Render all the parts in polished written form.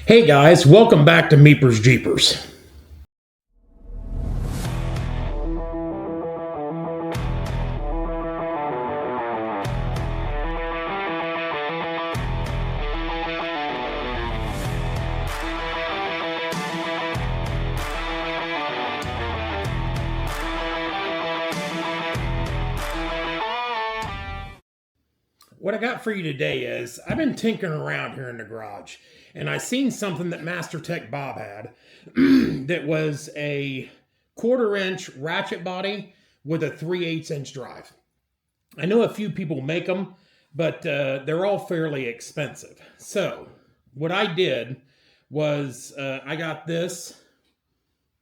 Hey guys, welcome back to Meepers Jeepers. What I got for you today is I've been tinkering around here in the garage and I seen something that Master Tech Bob had that was a 1/4 inch ratchet body with a 3/8 inch drive. I know a few people make them, but they're all fairly expensive. So what I did was I got this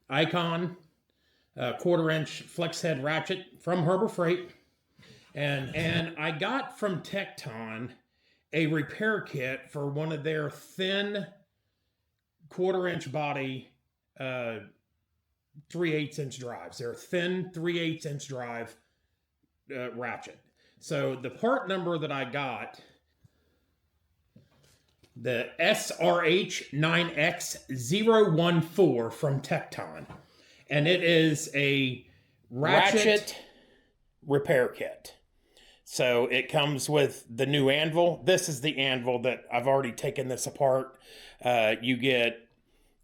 Icon 1/4 inch flex head ratchet from Harbor Freight. And I got from Tecton a repair kit for one of their thin 1/4 inch body 3/8 inch drives. They're thin 3/8 inch drive ratchet. So the part number that I got, the SRH9X014 from Tecton, and it is a ratchet repair kit. So it comes with the new anvil. This is the anvil that I've already taken this apart. You get,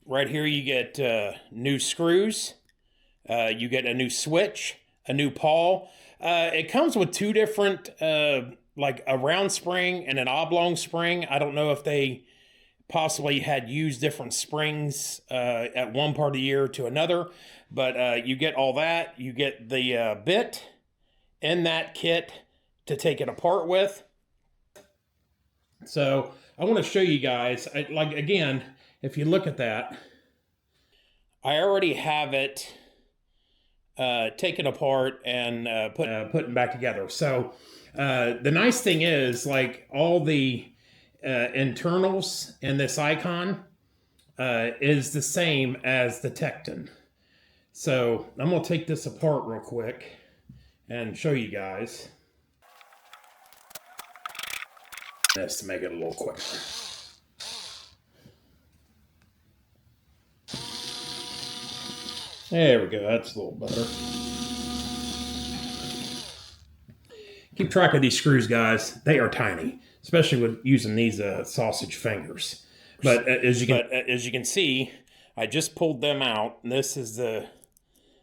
right here, you get new screws. You get a new switch, a new pawl. It comes with two different, like a round spring and an oblong spring. I don't know if they possibly had used different springs at one part of the year to another, but you get all that. You get the bit in that kit to take it apart with. So I want to show you guys, like, again, if you look at that, I already have it taken apart and putting back together. So the nice thing is, like, all the internals in this Icon is the same as the Tecton. So I'm going to take this apart real quick and show you guys this to make it a little quicker. There we go, that's a little better. Keep track of these screws, guys. They are tiny, especially with using these sausage fingers. But as you can see, I just pulled them out. And this is the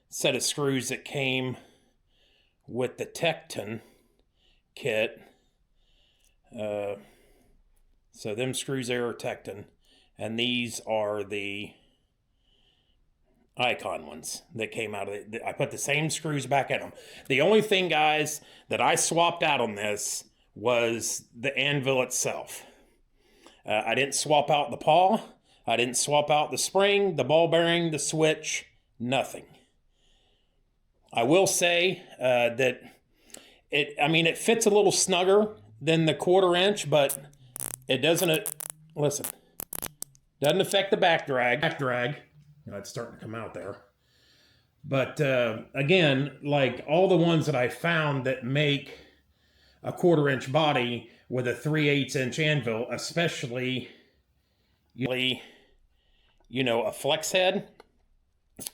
set of screws that came with the Tecton kit. So them screws there are Tecton, and these are the Icon ones that came out of it. I put the same screws back in them. The only thing, guys, that I swapped out on this was the anvil itself. I didn't swap out the pawl. I didn't swap out the spring, the ball bearing, the switch, nothing. I will say that it fits a little snugger than the 1/4 inch, but it doesn't, doesn't affect the back drag. It's starting to come out there. But again, like all the ones that I found that make a 1/4 inch body with a 3/8 inch anvil, especially, a flex head,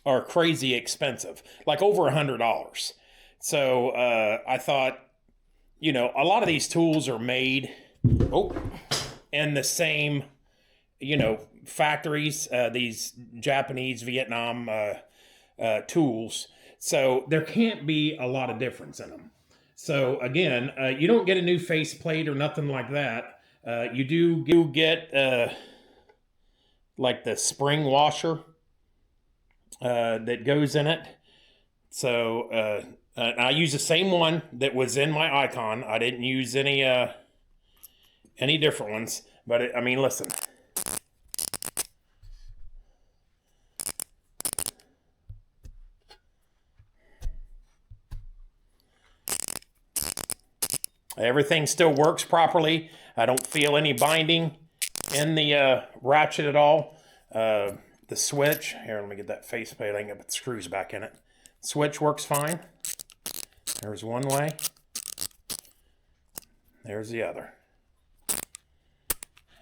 are crazy expensive, like over $100. So I thought, a lot of these tools are made in the same, factories, these Japanese, Vietnam tools. So there can't be a lot of difference in them. So again, you don't get a new faceplate or nothing like that. You do get like the spring washer that goes in it. So I use the same one that was in my Icon. I didn't use any different ones. But listen. Everything still works properly. I don't feel any binding in the ratchet at all. The switch, here, let me get that faceplate. I can get the screws back in it. Switch works fine. There's one way. There's the other.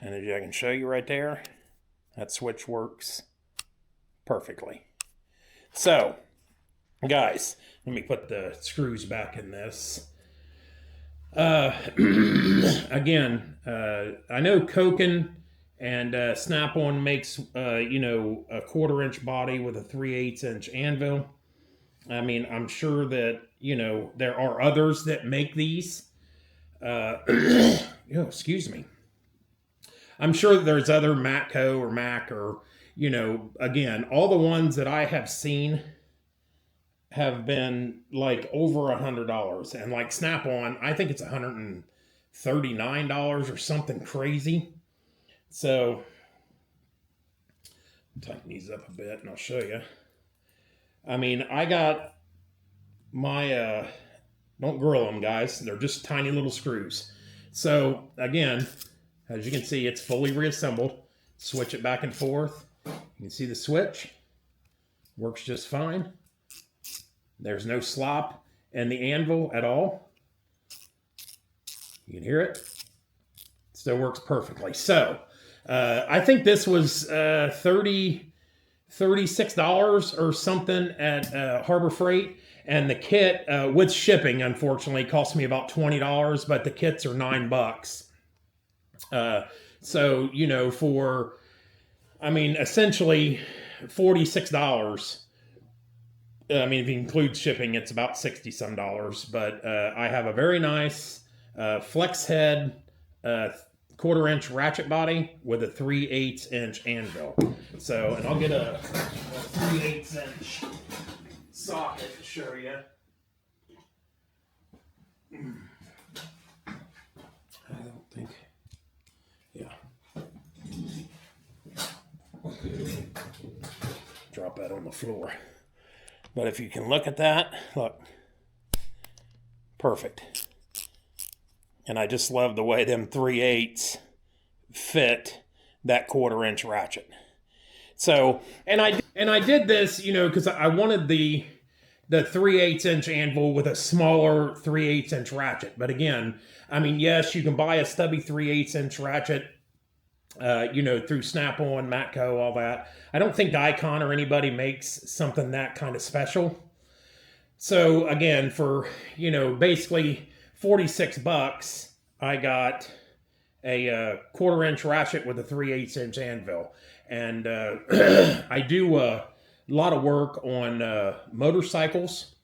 And as I can show you right there, That switch works perfectly. So, guys, let me put the screws back in this. Again, I know Koken and Snap-on makes, you know, a 1/4-inch body with a 3/8-inch anvil. I mean, I'm sure that, you know, there are others that make these. Excuse me. I'm sure that there's other Matco or Mac or, you know, again, all the ones that I have seen have been like over $100, and like Snap-on, I think it's $139 or something crazy. So tighten these up a bit and I'll show you. I mean, I got my don't grill them, guys, they're just tiny little screws. So again, as you can see, it's fully reassembled. Switch it back and forth. You can see the switch works just fine. There's no slop in the anvil at all. You can hear it. Still works perfectly. So, I think this was $36 or something at Harbor Freight. And the kit, with shipping, unfortunately, cost me about $20, but the kits are $9. So, you know, for, I mean, essentially $46. I mean, if you include shipping, it's about $60-some. But I have a very nice flex head 1/4-inch ratchet body with a 3/8-inch anvil. So, and I'll get a 3/8-inch socket to show you. I don't think, yeah. Drop that on the floor. But if you can look at that, look, perfect. And I just love the way them 3/8 fit that 1/4-inch ratchet. So, and I did this, you know, because I wanted the 3/8-inch anvil with a smaller 3/8-inch ratchet. But again, I mean, yes, you can buy a stubby 3/8-inch ratchet, you know, through Snap-on, Matco, all that. I don't think Icon or anybody makes something that kind of special. So again, for, you know, basically $46, I got a 1/4-inch ratchet with a 3/8-inch anvil. And I do a lot of work on motorcycles.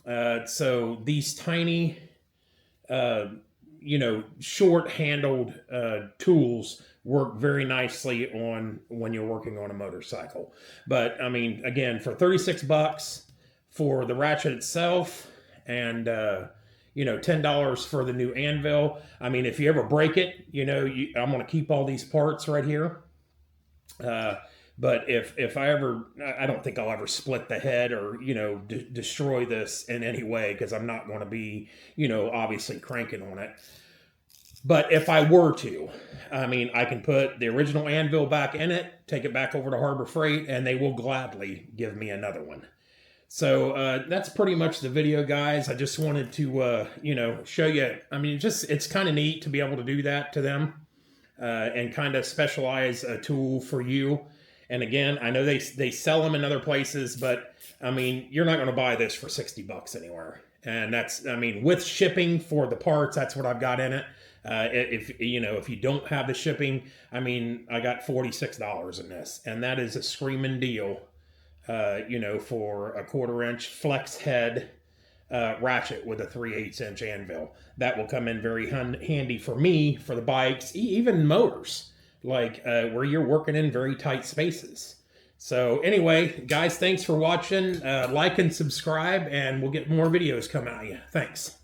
So these tiny, you know, short-handled tools work very nicely on when you're working on a motorcycle. But I mean, again, for $36 for the ratchet itself, and you know, $10 for the new anvil. I mean, if you ever break it, you know, I'm going to keep all these parts right here. But if I ever, I don't think I'll ever split the head or, you know, destroy this in any way, because I'm not going to be, you know, obviously cranking on it. But if I were to, I mean, I can put the original anvil back in it, take it back over to Harbor Freight, and they will gladly give me another one. So that's pretty much the video, guys. I just wanted to, you know, show you. I mean, it's kind of neat to be able to do that to them and kind of specialize a tool for you. And again, I know they sell them in other places, but I mean, you're not going to buy this for $60 anywhere. And that's, I mean, with shipping for the parts, that's what I've got in it. If you know, if you don't have the shipping, I mean, I got $46 in this, and that is a screaming deal. You know, for a 1/4-inch flex head ratchet with a 3/8-inch anvil. That will come in very handy for me, for the bikes, even motors, like where you're working in very tight spaces. So anyway, guys, thanks for watching. Like and subscribe, and we'll get more videos coming at you. Thanks.